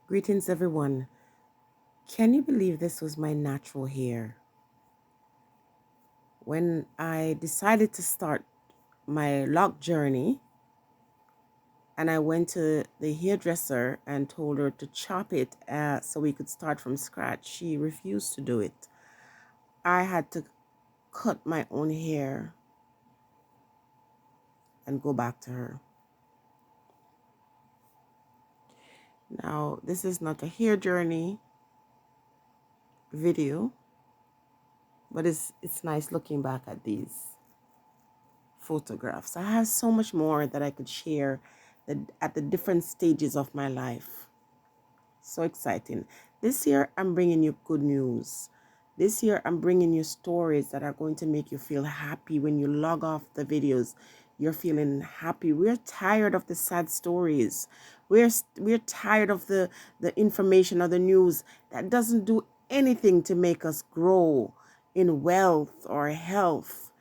Greetings, everyone. Can you believe this was my natural hair? When I decided to start my lock journey and I went to the hairdresser and told her to chop it so we could start from scratch, she refused to do it. I had to cut my own hair and go back to her. Now, this is not a hair journey video, but it's nice looking back at these photographs. I have so much more that I could share at the different stages of my life. So exciting. This year, I'm bringing you good news. This year, I'm bringing you stories that are going to make you feel happy when you log off the videos. You're feeling happy. We're tired of the sad stories. We're tired of the information or the news that doesn't do anything to make us grow in wealth or health.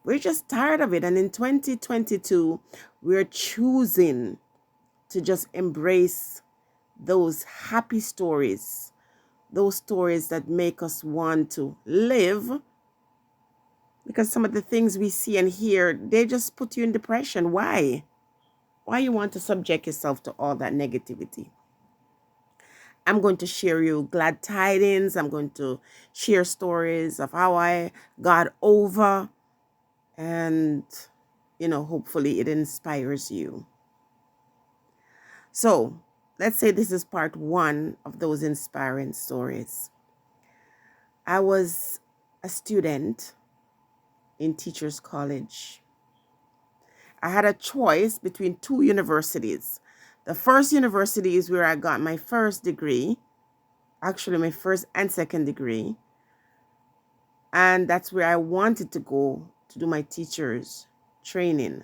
We're just tired of it. And in 2022, we're choosing to just embrace those happy stories, those stories that make us want to live. Because some of the things we see and hear, they just put you in depression. Why? Why you want to subject yourself to all that negativity? I'm going to share you glad tidings. I'm going to share stories of how I got over, and hopefully it inspires you. So let's say this is part one of those inspiring stories. I was a student in Teachers College. I had a choice between two universities. The first university is where I got my first degree, actually my first and second degree. And that's where I wanted to go to do my teacher's training.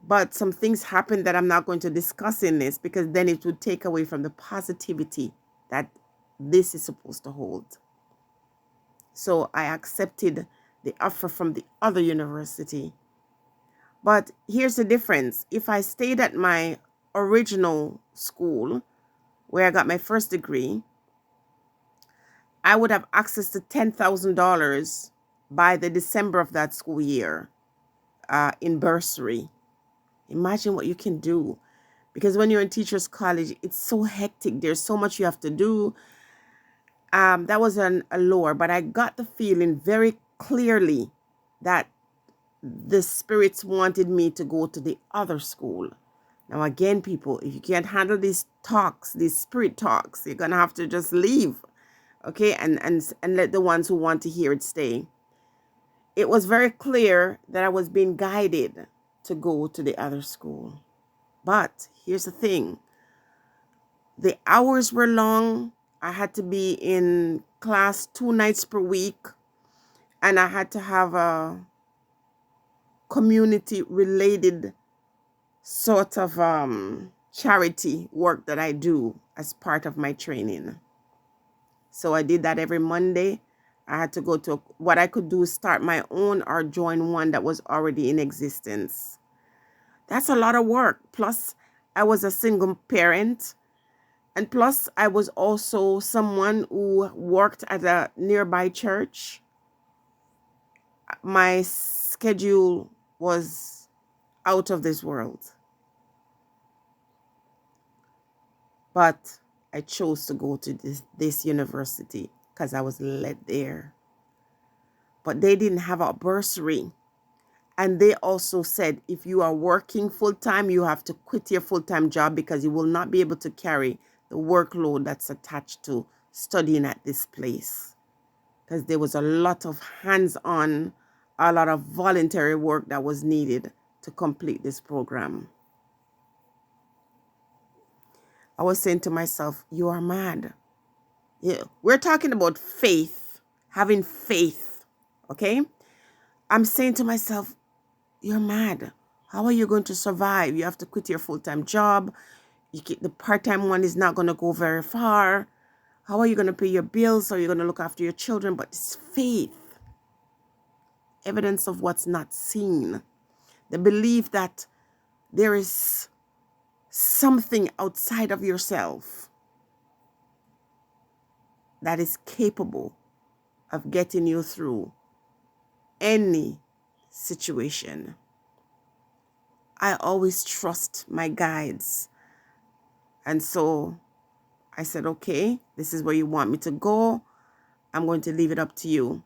But some things happened that I'm not going to discuss in this, because then it would take away from the positivity that this is supposed to hold. So I accepted the offer from the other university. But here's the difference. If I stayed at my original school where I got my first degree, I would have access to $10,000 by the December of that school year in bursary. Imagine what you can do. Because when you're in Teachers College, it's so hectic. There's so much you have to do. That was a lower, but I got the feeling very clearly that the spirits wanted me to go to the other school. Now, again, people, if you can't handle these talks, these spirit talks, you're going to have to just leave, okay? And let the ones who want to hear it stay. It was very clear that I was being guided to go to the other school. But here's the thing. The hours were long. I had to be in class 2 nights per week. And I had to have a community-related sort of charity work that I do as part of my training. So I did that every Monday. I had to go to what I could do is start my own or join one that was already in existence. That's a lot of work. Plus, I was a single parent. And plus, I was also someone who worked at a nearby church. My schedule was out of this world. But I chose to go to this university because I was led there. But they didn't have a bursary. And they also said, if you are working full-time, you have to quit your full-time job because you will not be able to carry the workload that's attached to studying at this place. Because there was a lot of hands-on, a lot of voluntary work that was needed to complete this program. I was saying to myself, you are mad. Yeah, we're talking about faith, having faith, okay? I'm saying to myself, you're mad. How are you going to survive? You have to quit your full-time job. The part-time one is not going to go very far. How are you going to pay your bills? How are you going to look after your children? But it's faith. Evidence of what's not seen. The belief that there is something outside of yourself that is capable of getting you through any situation. I always trust my guides. And so I said, okay, this is where you want me to go. I'm going to leave it up to you.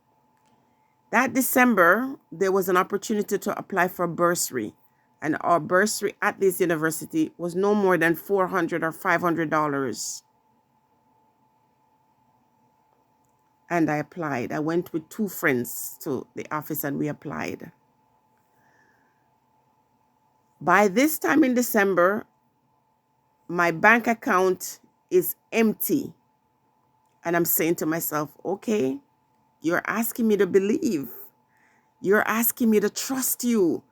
That December, there was an opportunity to apply for a bursary. And our bursary at this university was no more than $400 or $500. And I applied. I went with 2 friends to the office and we applied. By this time in December, my bank account is empty. And I'm saying to myself, okay, you're asking me to believe. You're asking me to trust you.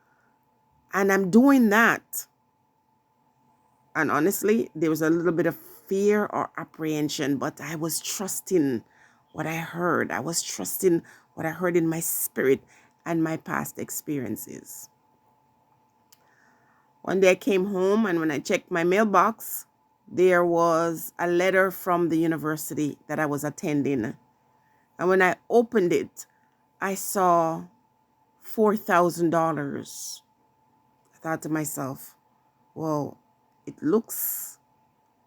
And I'm doing that. And honestly, there was a little bit of fear or apprehension, but I was trusting what I heard. I was trusting what I heard in my spirit and my past experiences. One day I came home, and when I checked my mailbox, there was a letter from the university that I was attending. And when I opened it, I saw $4,000. I thought to myself, well, it looks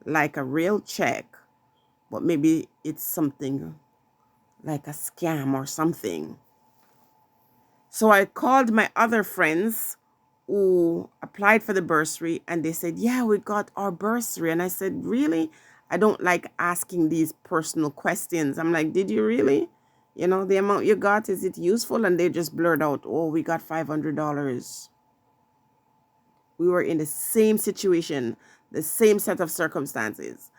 like a real check, but maybe it's something like a scam or something. So I called my other friends who applied for the bursary, and they said, yeah, we got our bursary. And I said, really? I don't like asking these personal questions. I'm like, did you really? You know, the amount you got, is it useful? And they just blurred out, oh, we got $500. We were in the same situation, the same set of circumstances.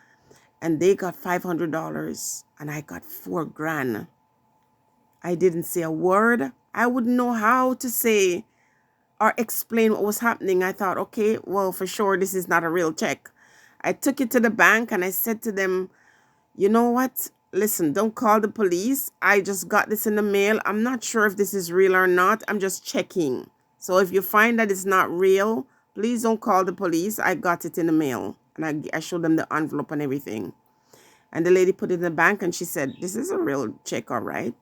And they got $500 and I got $4,000. I didn't say a word. I wouldn't know how to say or explain what was happening. I thought, okay, well, for sure, this is not a real check. I took it to the bank and I said to them, you know what? Listen, don't call the police. I just got this in the mail. I'm not sure if this is real or not. I'm just checking. So if you find that it's not real, please don't call the police. I got it in the mail. And I showed them the envelope and everything. And the lady put it in the bank and she said, this is a real check, all right?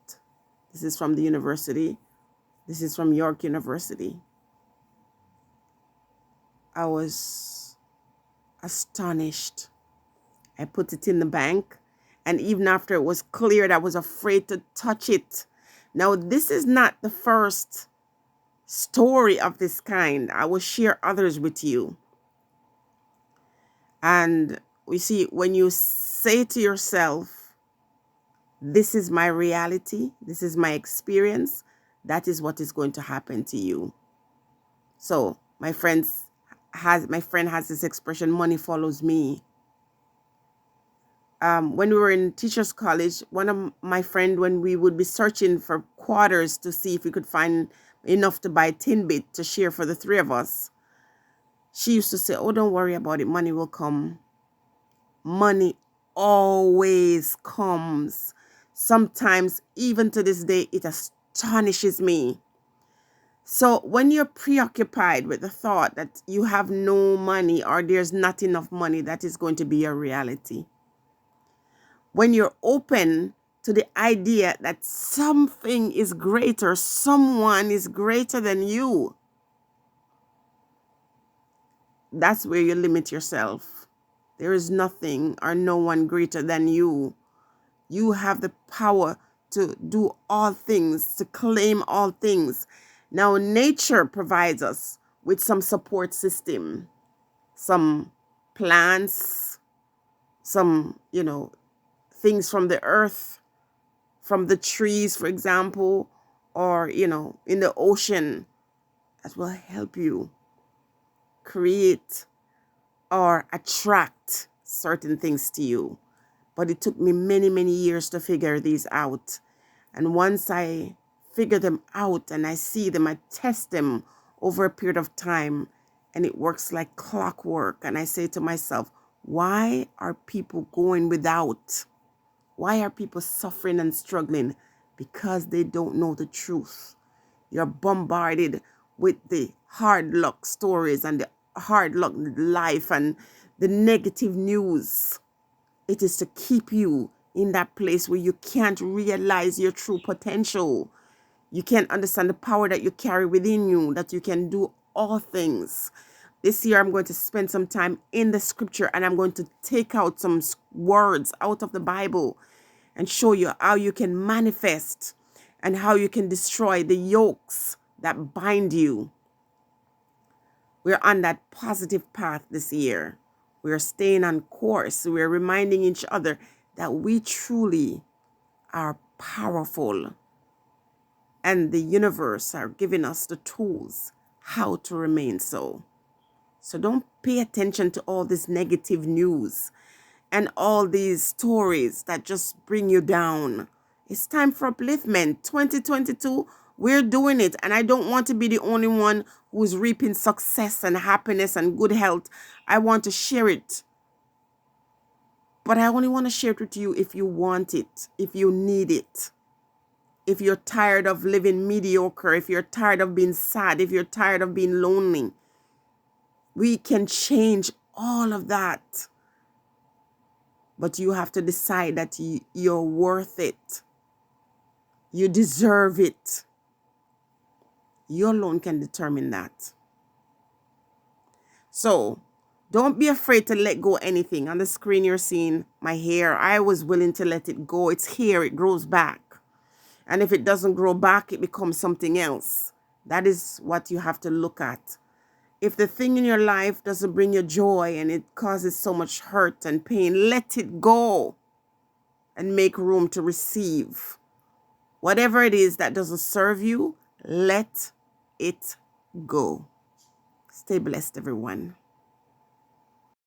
This is from the university. This is from York University. I was astonished. I put it in the bank. And even after it was cleared, I was afraid to touch it. Now, this is not the first story of this kind. I will share others with you. And we see, when you say to yourself, this is my reality, this is my experience, that is what is going to happen to you. So my friend has this expression, money follows me. When we were in teachers college, one of my friend, when we would be searching for quarters to see if we could find enough to buy Tinbit to share for the 3 of us, she used to say, oh, don't worry about it, money will come. Money always comes. Sometimes, even to this day, it astonishes me. So when you're preoccupied with the thought that you have no money or there's not enough money, that is going to be your reality. When you're open to the idea that something is greater, someone is greater than you, that's where you limit yourself. There is nothing or no one greater than you. You have the power to do all things, to claim all things. Now, nature provides us with some support system, some plants, some, things from the earth, from the trees, for example, or, in the ocean, that will help you create or attract certain things to you. But it took me many, many years to figure these out. And once I figure them out and I see them, I test them over a period of time, and it works like clockwork. And I say to myself, why are people going without? Why are people suffering and struggling? Because they don't know the truth. You're bombarded with the hard luck stories and the hard luck life and the negative news. It is to keep you in that place where you can't realize your true potential. You can't understand the power that you carry within you, that you can do all things. This year, I'm going to spend some time in the scripture, and I'm going to take out some words out of the Bible and show you how you can manifest and how you can destroy the yokes that bind you. We're on that positive path this year. We're staying on course. We're reminding each other that we truly are powerful, and the universe are giving us the tools how to remain so. So don't pay attention to all this negative news and all these stories that just bring you down. It's time for upliftment. 2022, we're doing it. And I don't want to be the only one who's reaping success and happiness and good health. I want to share it. But I only want to share it with you if you want it, if you need it. If you're tired of living mediocre, if you're tired of being sad, if you're tired of being lonely, we can change all of that. But you have to decide that you're worth it. You deserve it. You alone can determine that. So don't be afraid to let go of anything. On the screen, you're seeing my hair. I was willing to let it go. It's hair. It grows back. And if it doesn't grow back, it becomes something else. That is what you have to look at. If the thing in your life doesn't bring you joy and it causes so much hurt and pain, let it go and make room to receive. Whatever it is that doesn't serve you, let it go. Stay blessed, everyone.